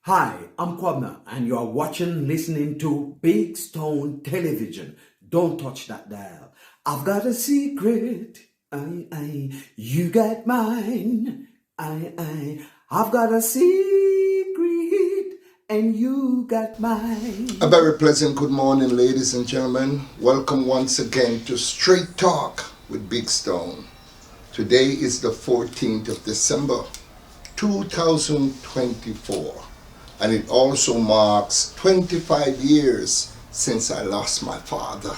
Hi, I'm Kwabna, and you are listening to Big Stone Television. Don't touch that dial. I've got a secret. You got mine. I've got a secret, and you got mine. A very pleasant good morning, ladies and gentlemen. Welcome once again to Straight Talk with Big Stone. Today is the 14th of December, 2024, and it also marks 25 years since I lost my father,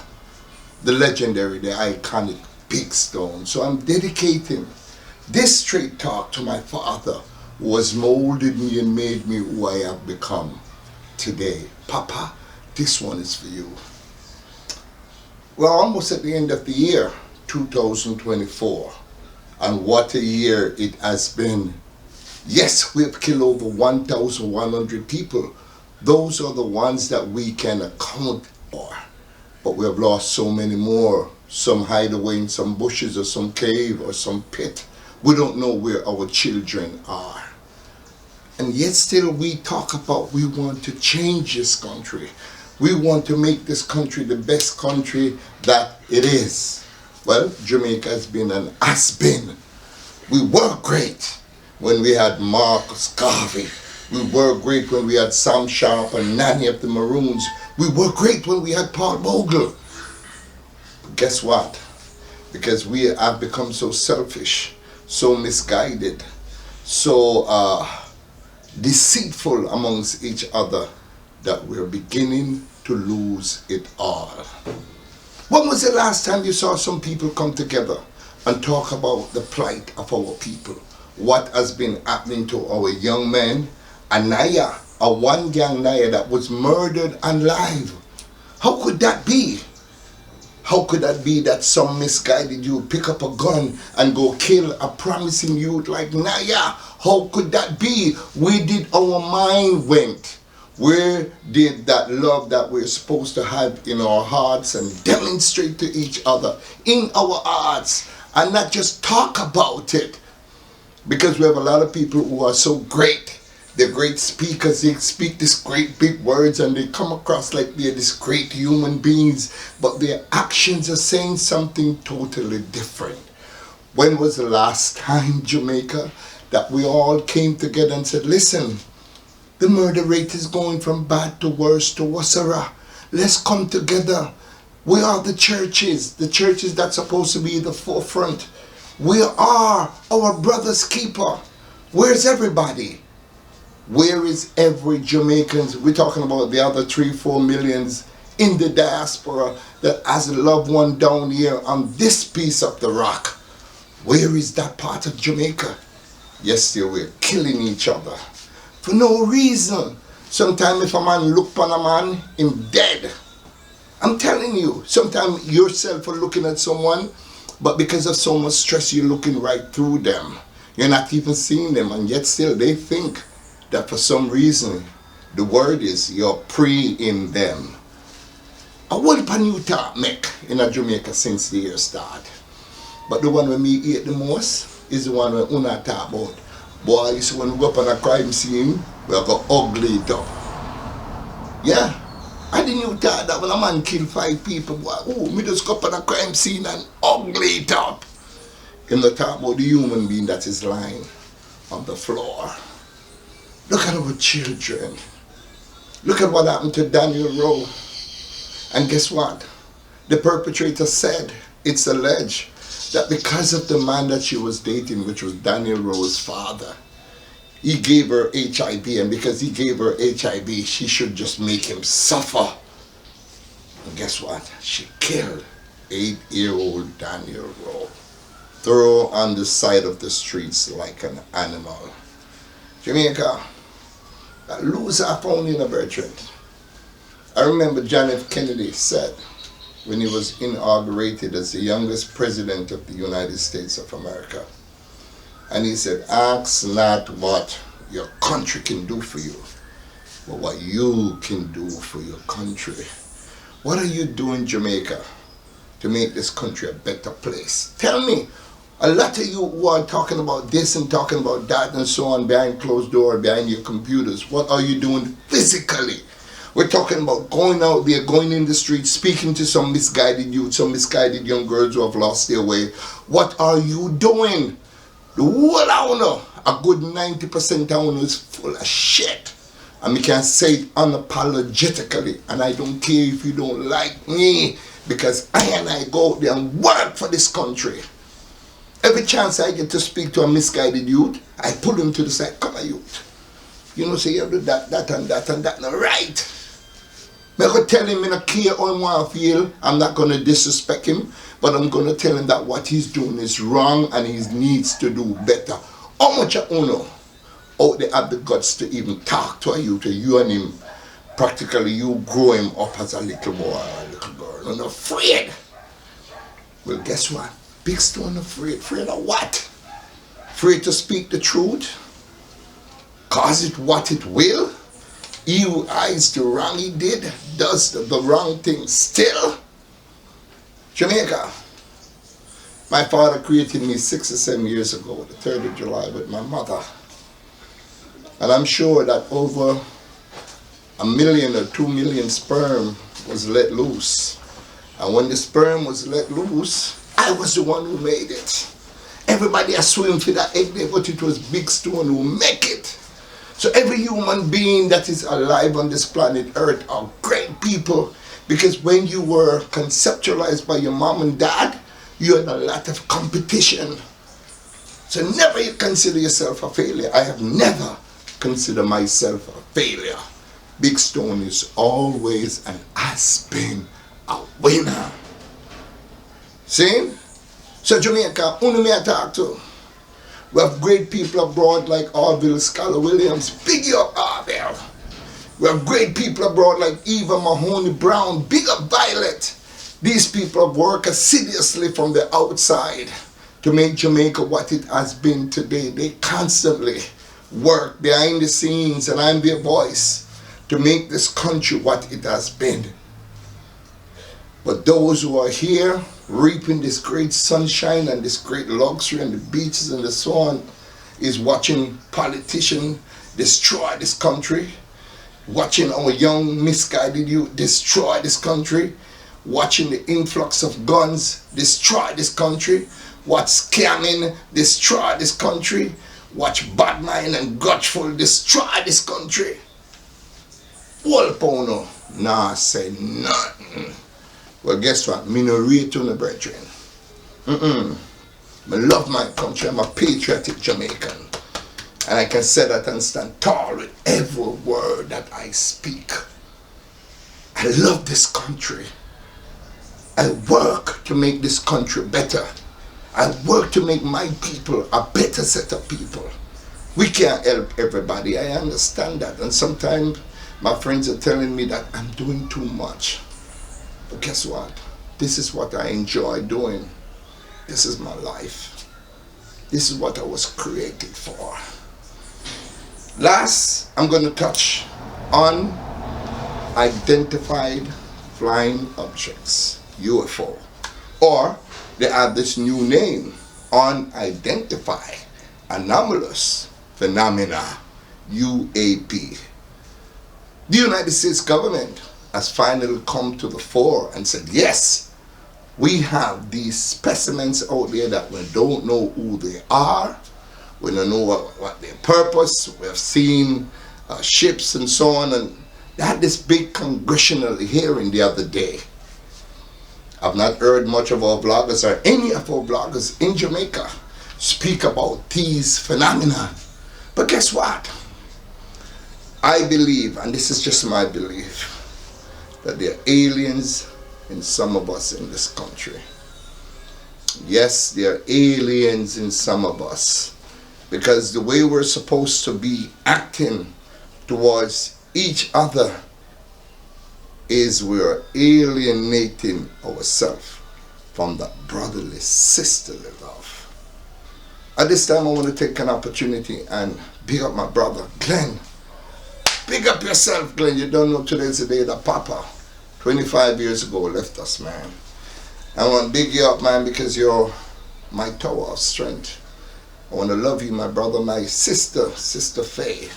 the legendary, the iconic Big Stone. So I'm dedicating this Straight Talk to my father, who has molded me and made me who I have become today. Papa, this one is for you. We're almost at the end of the year, 2024, and what a year it has been. Yes, we have killed over 1,100 people. Those are the ones that we can account for. But we have lost so many more. Some hide away in some bushes or some cave or some pit. We don't know where our children are. And yet still we talk about we want to change this country. We want to make this country the best country that it is. Well, Jamaica has been and has been. We were great when we had Marcus Garvey. We were great when we had Sam Sharp and Nanny of the Maroons. We were great when we had Paul Bogle. But guess what? Because we have become so selfish, so misguided, so deceitful amongst each other that we're beginning to lose it all. When was the last time you saw some people come together and talk about the plight of our people? What has been happening to our young men? A Naya, a one gang Naya that was murdered alive. How could that be? How could that be that some misguided you pick up a gun and go kill a promising youth like Naya? How could that be? Where did our mind went? Where did that love that we're supposed to have in our hearts and demonstrate to each other in our hearts and not just talk about it? Because we have a lot of people who are so great. They're great speakers. They speak these great big words and they come across like they're these great human beings. But their actions are saying something totally different. When was the last time, Jamaica, that we all came together and said, listen, the murder rate is going from bad to worse to Wasara. Let's come together. We are the churches that's supposed to be the forefront. We are our brother's keeper. Where's everybody? Where is every Jamaican? We're talking about the other 3-4 millions in the diaspora that has a loved one down here on this piece of the rock. Where is that part of Jamaica? Yes, still we're killing each other for no reason. Sometimes if a man look upon a man, him dead. I'm telling you, sometimes yourself are looking at someone, but because of so much stress, you're looking right through them. You're not even seeing them, and yet still they think that for some reason, the word is you're pre-in them. I want a new talk make in a Jamaica since the year start. But the one when me hate the most is the one when una talk about. Boy, you see when we go up on a crime scene, we have got ugly it up. Yeah. I didn't even thought that when a man killed 5 people, boy, me just go up on a crime scene and ugly it up. In the talk about the human being that is lying on the floor. Look at our children. Look at what happened to Daniel Rowe. And guess what? The perpetrator said, it's alleged, that because of the man that she was dating, which was Daniel Rowe's father, he gave her HIV, and because he gave her HIV, she should just make him suffer. And guess what? She killed 8-year-old Daniel Rowe. Throw on the side of the streets like an animal. Jamaica, that loser found in a brethren. I remember John F. Kennedy said, when he was inaugurated as the youngest president of the United States of America, and he said, ask not what your country can do for you, but what you can do for your country. What are you doing, Jamaica, to make this country a better place? Tell me, A lot of you who are talking about this and talking about that and so on behind closed door, behind your computers, what are you doing physically? We're talking about going out there, going in the streets, speaking to some misguided youth, some misguided young girls who have lost their way. What are you doing? The whole owner, a good 90% owner is full of shit. And we can say it unapologetically. And I don't care if you don't like me, because I go out there and work for this country. Every chance I get to speak to a misguided youth, I pull him to the side. Come on, youth. You know, say you do that and that and that. No, right. I'm going to tell him in a care on one feel. I'm not going to disrespect him, but I'm going to tell him that what he's doing is wrong and he needs to do better. How much of you out there have the guts to even talk to a youth, you and him, practically you grow him up as a little boy or a little girl, and afraid. Well, guess what? Big Stone afraid. Afraid of what? Afraid to speak the truth? Cause it what it will? He who eyes the wrong he did, does the wrong thing still. Jamaica. My father created me 6 or 7 years ago, the 3rd of July, with my mother. And I'm sure that over 1 million or 2 million sperm was let loose. And when the sperm was let loose, I was the one who made it. Everybody has swim for that egg there, but it was Big Stone who make it. So every human being that is alive on this planet Earth are great people, because when you were conceptualized by your mom and dad, you had a lot of competition. So never you consider yourself a failure. I have never considered myself a failure. Big Stone is always and has been a winner. See? So Jamaica, who me I talk to? We have great people abroad like Orville Scholar Williams. Big you up, Orville. We have great people abroad like Eva Mahoney Brown. Big up, Violet. These people have worked assiduously from the outside to make Jamaica what it has been today. They constantly work behind the scenes, and I'm their voice to make this country what it has been. But those who are here reaping this great sunshine and this great luxury and the beaches and the so on is watching politicians destroy this country, watching our young misguided youth destroy this country, watching the influx of guns destroy this country, watch scamming destroy this country, watch bad mind and gutful destroy this country. Walpono nah say nothing. Well, guess what? Me no rate on the brethren. I love my country. I'm a patriotic Jamaican. And I can say that and stand tall with every word that I speak. I love this country. I work to make this country better. I work to make my people a better set of people. We can't help everybody. I understand that. And sometimes my friends are telling me that I'm doing too much. But guess what? This is what I enjoy doing. This is my life. This is what I was created for. Last, I'm going to touch on identified flying objects, UFO. Or they have this new name, unidentified anomalous phenomena, UAP. The United States government has finally come to the fore and said, yes, we have these specimens out there that we don't know who they are. We don't know what their purpose. We have seen ships and so on. And they had this big congressional hearing the other day. I've not heard much of our bloggers or any of our bloggers in Jamaica speak about these phenomena. But guess what? I believe, and this is just my belief, that there are aliens in some of us in this country. Yes, there are aliens in some of us, because the way we're supposed to be acting towards each other is we're alienating ourselves from that brotherly, sisterly love. At this time, I want to take an opportunity and big up my brother, Glenn. Big up yourself, Glenn. You don't know today's the day that Papa, 25 years ago, left us, man. I want to big you up, man, because you're my tower of strength. I want to love you, my brother, my sister, Sister Faye,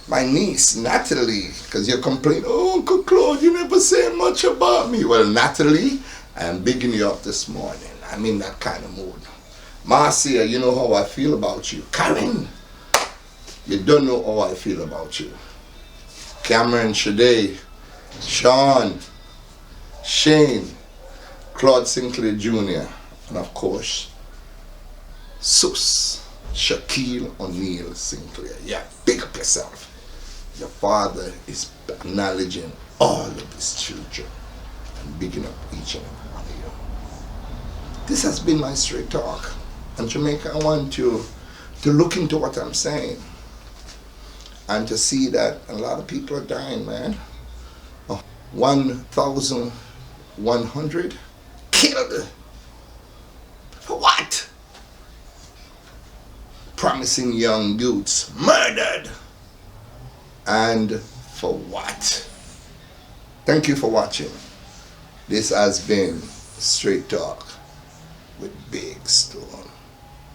my niece, Natalie, because you complain, oh, Uncle Claude, you never say much about me. Well, Natalie, I am bigging you up this morning. I'm in that kind of mood. Marcia, you know how I feel about you. Karen, you don't know how I feel about you. Cameron, Shade, Sean, Shane, Claude Sinclair Jr., and of course, Sus, Shaquille O'Neal Sinclair. Yeah, big up yourself. Your father is acknowledging all of his children and bigging up each and every one of you. This has been my straight talk. And Jamaica, I want you to look into what I'm saying and to see that a lot of people are dying, man. 1,100 killed. For what? Promising young youths murdered. And for what? Thank you for watching. This has been Straight Talk with Big Stone.